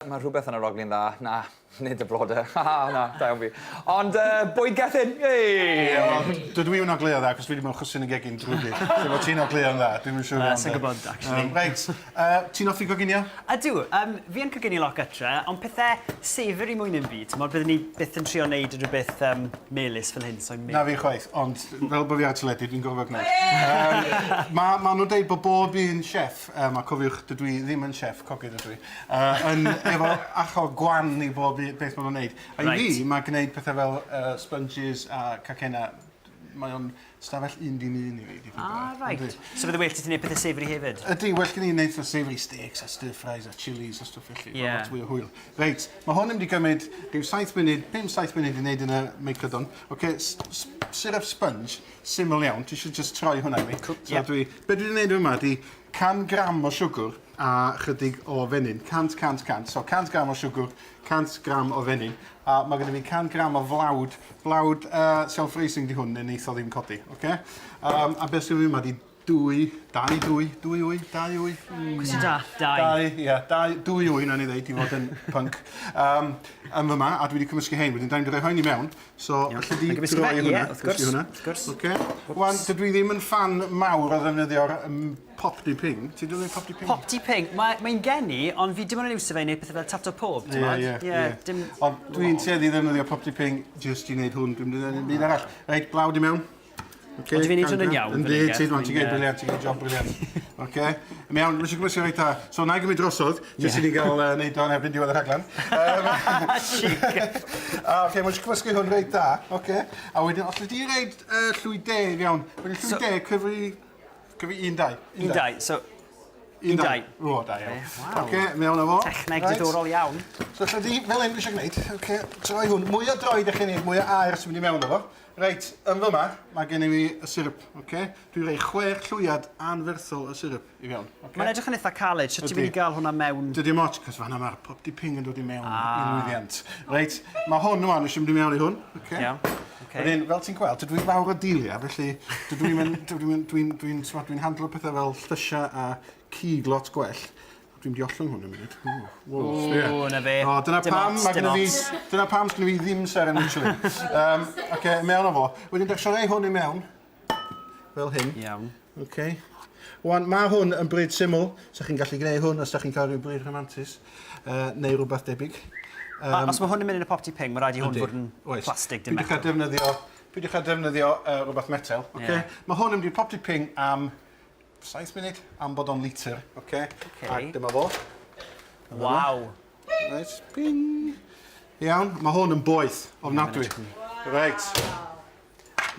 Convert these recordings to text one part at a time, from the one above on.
Mae rhywbeth yn y roglyn dda. Na, nid y blodau. Na, da iawn fi. Ond bwyd gethin, yei! Dydw i'n ogleo dda, cos fi wedi mewn chwsyn y gegin drwy. So ti'n ogleo dda, dwi'n yn siŵr. Sa'n gwybod, actually. Reit, ti'n offi coginio? Ydw, fi yn coginio lot gytre, ond pethau sefyr i mwyn yn byd. Mor byddwn ni byth yn trio wneud rhywbeth melys fel hyn. So Na fi chwaith, ond fel bod fi ar teledu, dwi'n gorfod gwneud. Mae nhw'n dweud bod bob un chef, a cofiwch, dydw i ddim yn chef, cogyd ydw i, yn efo acho gwan i bob beth maen nhw'n gwneud. A i fi, mae gwneud pethau fel sponges a cacena, mae o'n stafell un din un i fi. Right. So fydde well ti wneud pethau sefyr i hefyd? Ydy, well gen i'n gwneud savoury steaks a stir fries a chilies a stwff felly. Ie. Lot fwy o hwyl. Reit, mae hwn yn mynd i gymryd rhyw 7 munud, 5-7 munud i wneud yn y meicrodon. Oce, syrup sponge, syml iawn. Ti eisiau just troi hwnna i mi. So be dwi wedi gwneud yma ydy 100 gram o siwgr a chydig o fenyn. 100. So 100 gram o siwgr, 100 gram o fenyn. A mae gennym fi 100 gram o flawd. Flawd self-raising di hwn yn eithaf ddim codi. Okay? A beth sy'n fi yma di 2 wy. Cwys da? 2 wy, na ni ddeud, i fod yn punk. Yn fyma, a dwi wedi cymysgu hein, wedyn da ni'n rhoi hwn i mewn. So, allai di droi hwnna. Wrth gwrs. Wan, dydw i ddim yn fan mawr o ddefnyddio'r popdi ping. Ti'n dweud popdi ping? Popdi ping? Mae'n geni, ond fi dim ond yn iwsio fe i wneud pethau fel tato pob, ti'n modd? Ie. Ond dwi'n tueddu ddefnyddio popdi ping just i wneud hwn, dwi'n dweud yn byd arall. Reit, blawd i mewn. Ond fi'n neud hwn yn iawn. Yndi, ti'n gwneud briliant, ti'n gwneud job briliant. Oce? Mewn, nes i gymysgu reit da. So, na i gymryd drosodd, jyst i ni gael wneud o'n erbyn diwedd y rhaglen. Chic. Oce, mae'n gymysgu hwn reit da. Oce? A wedyn, os ydych chi'n reid llwy de, iawn. Wedyn llwy de, cyfri 1-2. 1-2, so... 1-2. O, da iawn. Oce, mewn o fo. Techneg diddorol iawn. So, fel un dwi eisiau gwneud, oce, troi hwn. Mwy o droed eich chi'n neud, mwy o air sy'n mynd i mewn o fo. Reit, yn fyma, mae gen i fi y syrup, oce? Dwi'n rhoi 6 llwyad anferthol y syrup i fewn, oce? Mae'n edrych yn eitha caled, so ti'n mynd i gael hwnna mewn... Dydy moch, cos fanna mae'r popdi ping yn dod i mewn i'n wyddiant. Reit, mae hwn yma, nes i'n mynd i mewn i hwn, oce? Iawn, oce. Wedyn, fel ti'n gweld, dydw i'n fawr o dilia, felly dwi'n handlo pethau fel llysia a cig lot gwell. Dwi'n di ollwng hwn yn munud. O, na fe. Dyna pam sgyn fi ddim seren Michelin. Oce, mewn o fo. Wedyn, dechrau rhoi hwn i mewn. Fel hyn. Iawn. Oce. Wan, mae hwn yn bryd syml. So chi'n gallu gwneud hwn os da chi'n cael rhyw bryd romantis. Neu rhywbeth debyg. Os mae hwn yn mynd yn y popdi ping, mae rhaid i hwn fod yn plastig, dim metal. Pwy ddechrau defnyddio rhywbeth metal. Mae hwn yn mynd i'r popdi ping am 7 munud am bod o'n litr, oce? Ac dyma fo. Waw. Reit, ping. Iawn, mae hwn yn boeth, ofnadwy. Reit.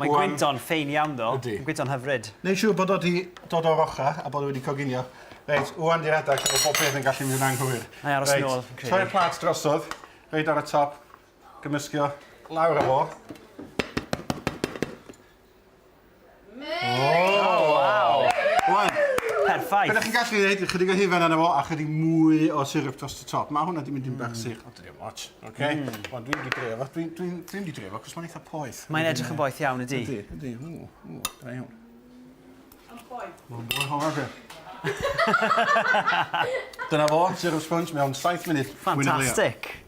Mae'n gwynto'n ffein iawn, ddo. Mae'n gwynto'n hyfryd. Neu siŵr bod o wedi dod o'r ochr a bod o wedi coginio. Reit, wwan di redag, so bob beth yn gallu mynd yn anghywir. Na i aros nôl. Troi'r plat drosodd, reit ar y top, gymysgio lawr o fo. Perffaith. Beth chi'n gallu gwneud, chydig o hufen yna fo a chydig mwy o syrup dros y top. Mae hwnna di mynd i'n bach sych, ond dydi o'n watch, oce? Ond dwi'n di drefo, dwi'n di drefo, cos mae'n eitha poeth. Mae'n edrych yn boeth iawn, ydi? Ydi, da iawn. Yn boeth? Mae'n boeth hwnna, fe. Dyna fo, syrup sponge mewn 7 munud. Fantastic.